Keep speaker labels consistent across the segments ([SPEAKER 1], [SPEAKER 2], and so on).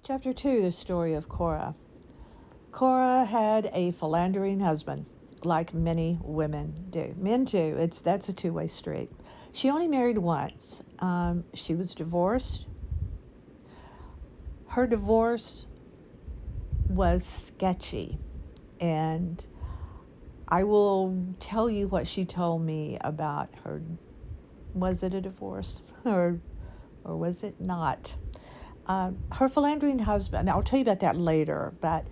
[SPEAKER 1] Chapter 2, the story of Cora. Cora had a philandering husband, like many women do. Men too. That's a two-way street. She only married once. She was divorced. Her divorce was sketchy, and I will tell you what she told me about her. Was it a divorce, or was it not? Her philandering husband, I'll tell you about that later, but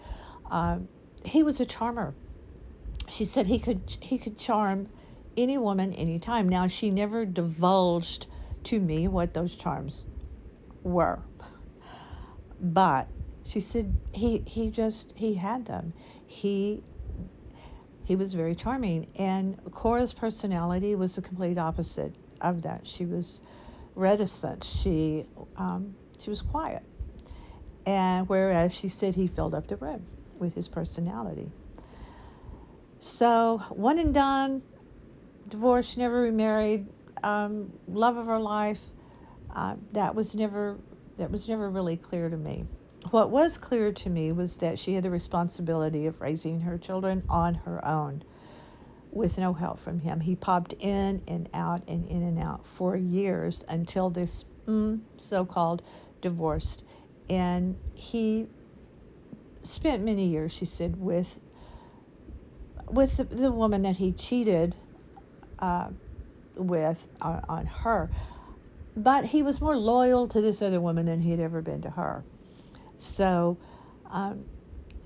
[SPEAKER 1] he was a charmer. She said he could charm any woman anytime. Now, she never divulged to me what those charms were, but she said he had them. He was very charming, and Cora's personality was the complete opposite of that. She was reticent. She was quiet, and whereas she said he filled up the room with his personality. So one and done, divorced, never remarried, love of her life. That was never really clear to me. What was clear to me was that she had the responsibility of raising her children on her own, with no help from him. He popped in and out for years until this so-called divorce. And he spent many years, she said, with the woman that he cheated with on her. But he was more loyal to this other woman than he had ever been to her. So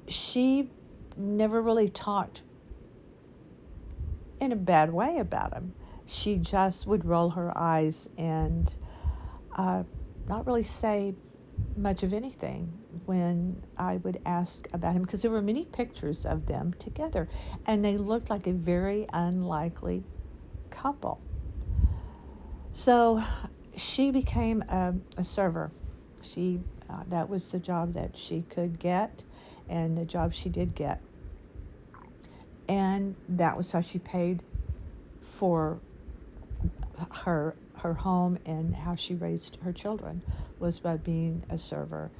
[SPEAKER 1] she never really talked in a bad way about him. She just would roll her eyes and not really say much of anything when I would ask about him, because there were many pictures of them together, and they looked like a very unlikely couple. So she became a server. That was the job that she could get, and the job she did get. And that was how she paid for her home and how she raised her children, was by being a server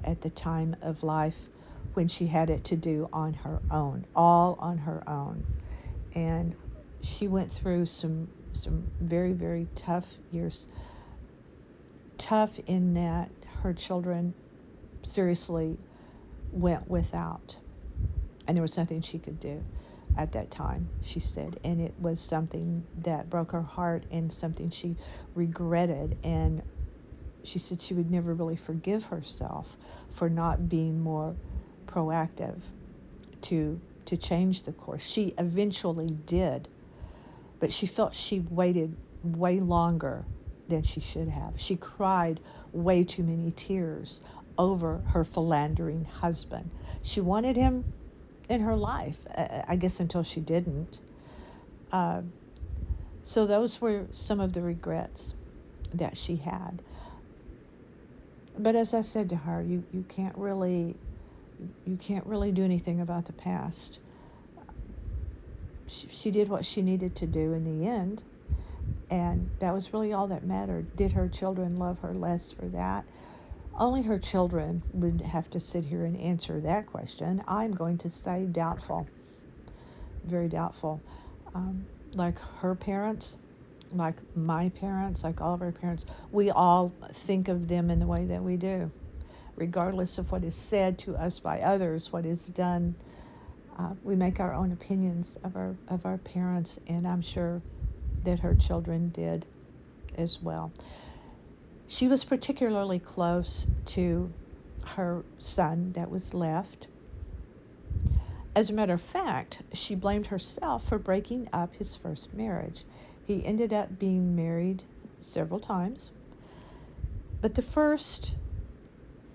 [SPEAKER 1] at the time of life when she had it to do on her own, all on her own. And she went through some very, very tough years. Tough in that her children seriously went without, and there was nothing she could do at that time, she said, and it was something that broke her heart and something she regretted. And she said she would never really forgive herself for not being more proactive to change the course. She eventually did, but she felt she waited way longer than she should have. She cried way too many tears over her philandering husband. She wanted him in her life, I guess, until she didn't. So those were some of the regrets that she had. But as I said to her, you can't really do anything about the past. She did what she needed to do in the end, and that was really all that mattered. Did her children love her less for that? Only her children would have to sit here and answer that question. I'm going to say doubtful, very doubtful. Like her parents, like my parents, like all of our parents, we all think of them in the way that we do, regardless of what is said to us by others, what is done. We make our own opinions of our parents, and I'm sure that her children did as well. She was particularly close to her son that was left. As a matter of fact, she blamed herself for breaking up his first marriage. He ended up being married several times, but the first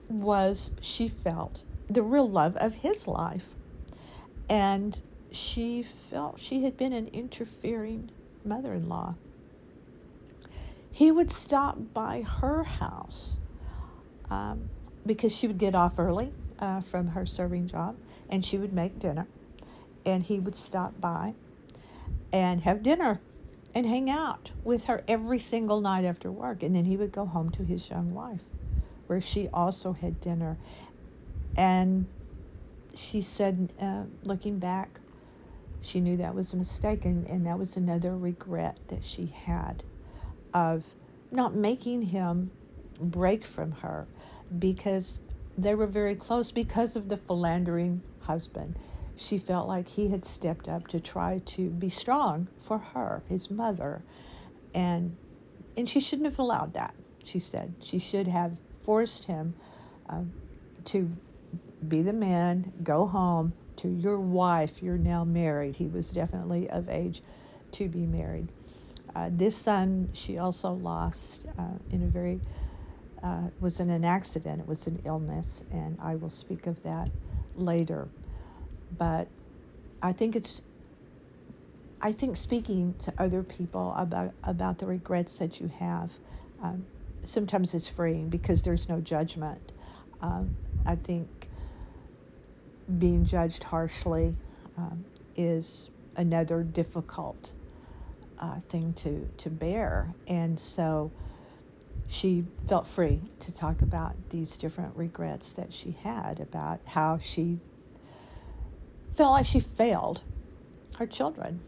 [SPEAKER 1] was, she felt, the real love of his life. And she felt she had been an interfering mother-in-law. He would stop by her house because she would get off early from her serving job, and she would make dinner, and he would stop by and have dinner and hang out with her every single night after work, and then he would go home to his young wife. where she also had dinner. And she said, looking back, she knew that was a mistake, and that was another regret that she had of not making him break from her, because they were very close because of the philandering husband. She felt like he had stepped up to try to be strong for her, his mother, and she shouldn't have allowed that. She said she should have forced him to be the man, go home to your wife. You're now married. He was definitely of age to be married. This son she also lost in a very was in an accident. It was an illness, and I will speak of that later. But I think speaking to other people about the regrets that you have, sometimes it's freeing because there's no judgment. I think being judged harshly is another difficult thing to bear, and so she felt free to talk about these different regrets that she had about how she felt like she failed her children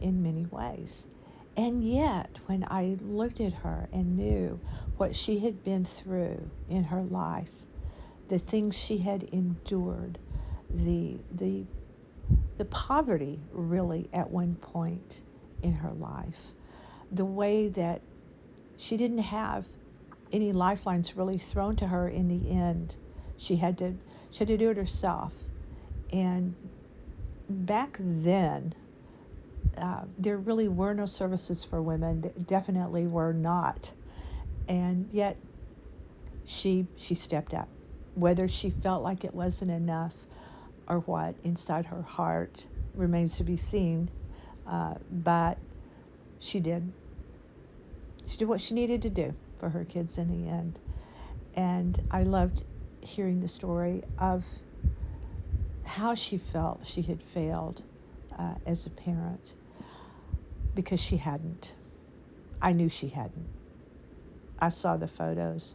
[SPEAKER 1] in many ways. And yet, when I looked at her and knew what she had been through in her life, the things she had endured, the poverty really at one point in her life, the way that she didn't have any lifelines really thrown to her in the end. She had to do it herself. And back then, there really were no services for women. There definitely were not. And yet, she stepped up. Whether she felt like it wasn't enough or what inside her heart remains to be seen. But she did. She did what she needed to do for her kids in the end. And I loved hearing the story of how she felt she had failed as a parent, because she hadn't. I knew she hadn't. I saw the photos.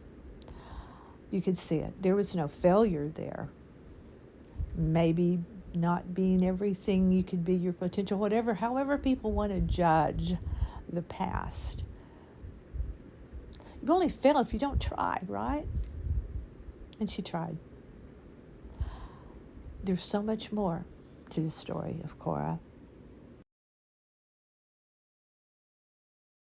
[SPEAKER 1] You could see it. There was no failure there. Maybe not being everything you could be, your potential, whatever, however people want to judge the past. You only fail if you don't try, right? And she tried. There's so much more to the story of Cora.